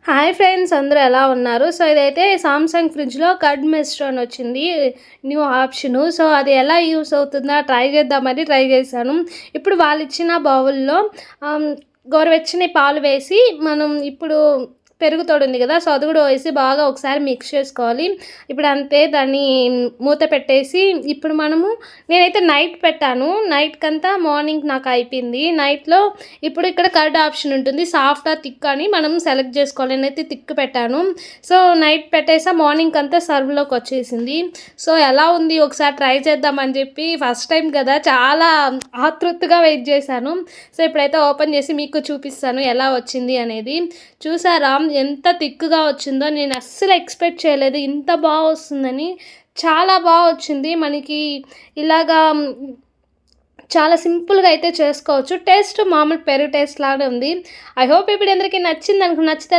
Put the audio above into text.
Hi friends, అందరూ ఎలా ఉన్నారు? సో ఇదైతే సామ్సంగ్ ఫ్రిడ్జ్లో కర్డ్ మెస్టర్ అని వచ్చింది, న్యూ ఆప్షను. సో అది ఎలా యూస్ అవుతుందా ట్రై చేద్దామని ట్రై చేశాను. ఇప్పుడు వాళ్ళు ఇచ్చిన బౌల్లో గోరువెచ్చని పాలు వేసి మనం ఇప్పుడు పెరుగు తోడు ఉంది కదా, సో అది కూడా వేసి బాగా ఒకసారి మిక్స్ చేసుకోవాలి. ఇప్పుడు అంతే, దాన్ని మూత పెట్టేసి ఇప్పుడు నేనైతే నైట్ పెట్టాను. నైట్కంతా మార్నింగ్ నాకు అయిపోయింది. నైట్లో ఇప్పుడు ఇక్కడ కర్డ్ ఆప్షన్ ఉంటుంది, సాఫ్ట్ థిక్ అని మనం సెలెక్ట్ చేసుకోవాలి. నేనైతే థిక్ పెట్టాను. సో నైట్ పెట్టేసా, మార్నింగ్ అంతా సర్వ్లోకి వచ్చేసింది. సో ఎలా ఉంది ఒకసారి ట్రై చేద్దామని చెప్పి ఫస్ట్ టైం కదా, చాలా ఆతృతగా వెయిట్ చేశాను. సో ఇప్పుడైతే ఓపెన్ చేసి మీకు చూపిస్తాను ఎలా వచ్చింది అనేది. చూసారా ఎంత థిక్గా వచ్చిందో? నేను అస్సలు ఎక్స్పెక్ట్ చేయలేదు ఇంత బాగా వస్తుందని. చాలా బాగా వచ్చింది. మనకి ఇలాగా చాలా సింపుల్గా అయితే చేసుకోవచ్చు. టేస్ట్ మామూలు పెరుగు టేస్ట్ లానే ఉంది. ఐ హోప్ ఇప్పుడు అందరికీ నచ్చింది నచ్చితే